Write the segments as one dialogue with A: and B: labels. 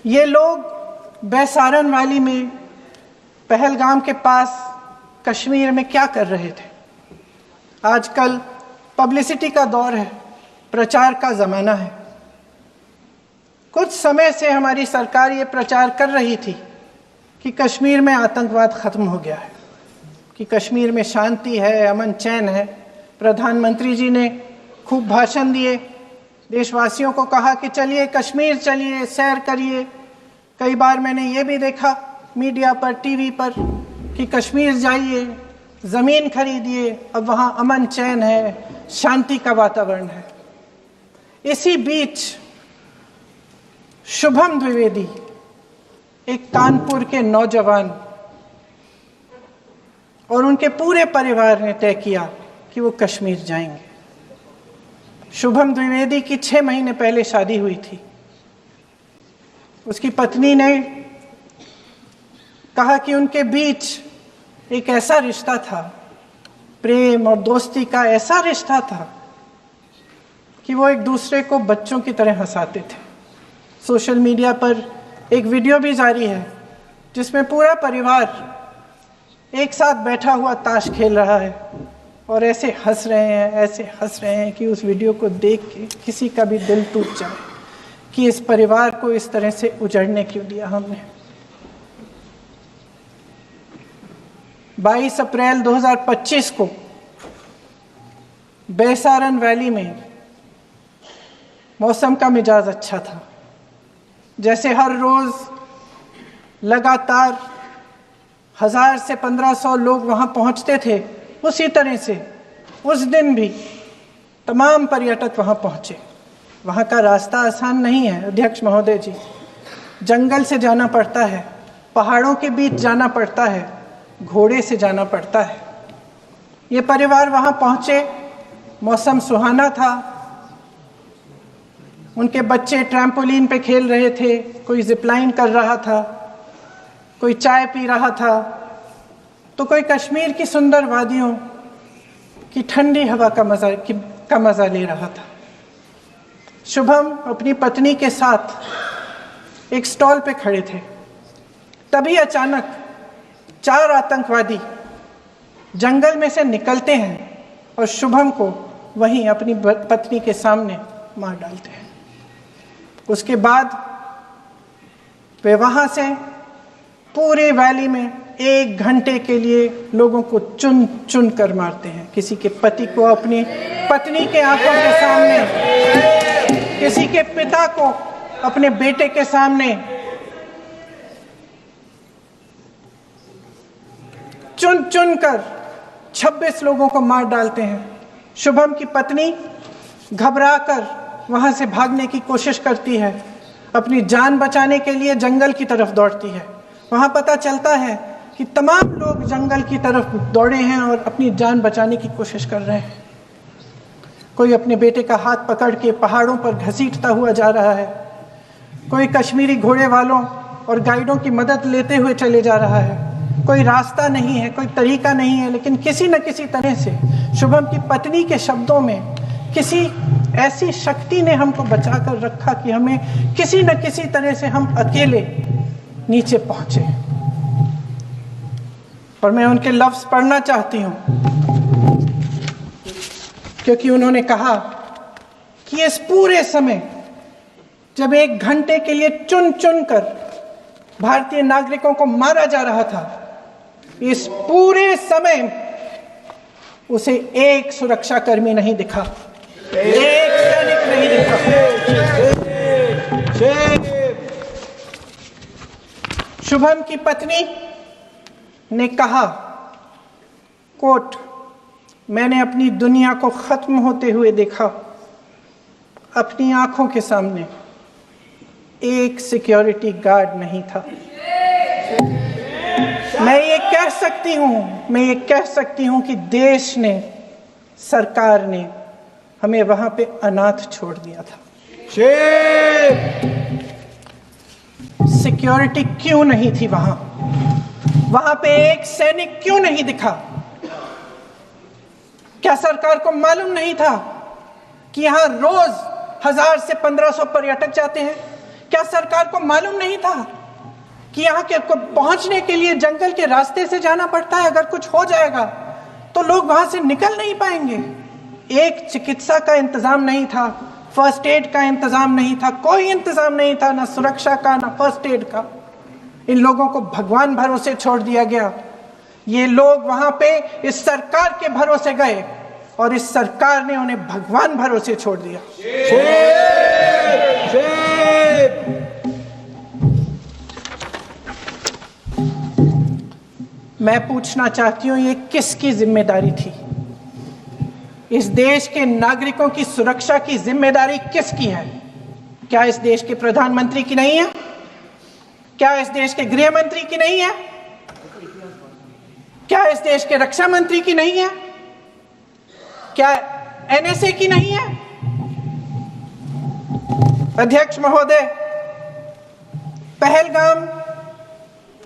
A: ये लोग बैसारन वैली में, पहलगाम के पास कश्मीर में क्या कर रहे थे? आजकल पब्लिसिटी का दौर है, प्रचार का ज़माना है। कुछ समय से हमारी सरकार ये प्रचार कर रही थी कि कश्मीर में आतंकवाद ख़त्म हो गया है, कि कश्मीर में शांति है, अमन चैन है। प्रधानमंत्री जी ने खूब भाषण दिए, देशवासियों को कहा कि चलिए कश्मीर चलिए, सैर करिए। कई बार मैंने ये भी देखा मीडिया पर, टीवी पर कि कश्मीर जाइए, ज़मीन खरीदिए, अब वहाँ अमन चैन है, शांति का वातावरण है। इसी बीच शुभम द्विवेदी, एक कानपुर के नौजवान, और उनके पूरे परिवार ने तय किया कि वो कश्मीर जाएंगे। शुभम द्विवेदी की 6 महीने पहले शादी हुई थी। उसकी पत्नी ने कहा कि उनके बीच एक ऐसा रिश्ता था, प्रेम और दोस्ती का ऐसा रिश्ता था कि वो एक दूसरे को बच्चों की तरह हंसाते थे। सोशल मीडिया पर एक वीडियो भी जारी है जिसमें पूरा परिवार एक साथ बैठा हुआ ताश खेल रहा है और ऐसे हंस रहे हैं कि उस वीडियो को देख के किसी का भी दिल टूट जाए कि इस परिवार को इस तरह से उजड़ने क्यों दिया हमने। 22 अप्रैल 2025 को बैसारन वैली में मौसम का मिजाज अच्छा था। जैसे हर रोज़ लगातार 1000 से 1500 लोग वहाँ पहुँचते थे, उसी तरह से उस दिन भी तमाम पर्यटक वहाँ पहुँचे। वहाँ का रास्ता आसान नहीं है अध्यक्ष महोदय जी, जंगल से जाना पड़ता है, पहाड़ों के बीच जाना पड़ता है, घोड़े से जाना पड़ता है। ये परिवार वहाँ पहुँचे, मौसम सुहाना था, उनके बच्चे ट्रैम्पोलिन पे खेल रहे थे, कोई जिपलाइन कर रहा था, कोई चाय पी रहा था, तो कोई कश्मीर की सुंदर वादियों की ठंडी हवा का मज़ा ले रहा था। शुभम अपनी पत्नी के साथ एक स्टॉल पे खड़े थे। तभी अचानक 4 आतंकवादी जंगल में से निकलते हैं और शुभम को वहीं अपनी पत्नी के सामने मार डालते हैं। उसके बाद वे वहाँ से पूरे वैली में 1 घंटे के लिए लोगों को चुन चुन कर मारते हैं। किसी के पति को अपनी पत्नी के आंखों के सामने, किसी के पिता को अपने बेटे के सामने, चुन चुन कर 26 लोगों को मार डालते हैं। शुभम की पत्नी घबराकर वहां से भागने की कोशिश करती है, अपनी जान बचाने के लिए जंगल की तरफ दौड़ती है। वहां पता चलता है कि तमाम लोग जंगल की तरफ दौड़े हैं और अपनी जान बचाने की कोशिश कर रहे हैं। कोई अपने बेटे का हाथ पकड़ के पहाड़ों पर घसीटता हुआ जा रहा है, कोई कश्मीरी घोड़े वालों और गाइडों की मदद लेते हुए चले जा रहा है। कोई रास्ता नहीं है, कोई तरीका नहीं है, लेकिन किसी न किसी तरह से शुभम की पत्नी के शब्दों में किसी ऐसी शक्ति ने हमको बचा कर रखा कि हमें किसी न किसी तरह से हम अकेले नीचे पहुंचे। और मैं उनके लफ्ज पढ़ना चाहती हूं, क्योंकि उन्होंने कहा कि इस पूरे समय जब 1 घंटे के लिए चुन चुन कर भारतीय नागरिकों को मारा जा रहा था, इस पूरे समय उसे एक सुरक्षाकर्मी नहीं दिखा, एक सैनिक नहीं दिखा। शुभम की पत्नी ने कहा, कोट, मैंने अपनी दुनिया को खत्म होते हुए देखा। अपनी आंखों के सामने एक सिक्योरिटी गार्ड नहीं था। मैं ये कह सकती हूं कि देश ने, सरकार ने हमें वहां पे अनाथ छोड़ दिया था। सिक्योरिटी क्यों नहीं थी वहां? वहां पे एक सैनिक क्यों नहीं दिखा? क्या सरकार को मालूम नहीं था कि यहां रोज 1000 से 1500 पर्यटक जाते हैं? क्या सरकार को मालूम नहीं था कि यहाँ के को पहुंचने के लिए जंगल के रास्ते से जाना पड़ता है? अगर कुछ हो जाएगा तो लोग वहां से निकल नहीं पाएंगे। एक चिकित्सा का इंतजाम नहीं था, फर्स्ट एड का इंतजाम नहीं था, कोई इंतजाम नहीं था, ना सुरक्षा का ना फर्स्ट एड का। इन लोगों को भगवान भरोसे छोड़ दिया गया। ये लोग वहां पे इस सरकार के भरोसे गए और इस सरकार ने उन्हें भगवान भरोसे छोड़ दिया। मैं पूछना चाहती हूं, ये किसकी जिम्मेदारी थी? इस देश के नागरिकों की सुरक्षा की जिम्मेदारी किसकी है? क्या इस देश के प्रधानमंत्री की नहीं है? क्या इस देश के गृह मंत्री की नहीं है? क्या इस देश के रक्षा मंत्री की नहीं है? क्या एनएसए की नहीं है? अध्यक्ष महोदय, पहलगाम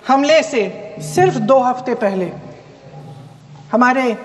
A: हमले से सिर्फ 2 हफ्ते पहले हमारे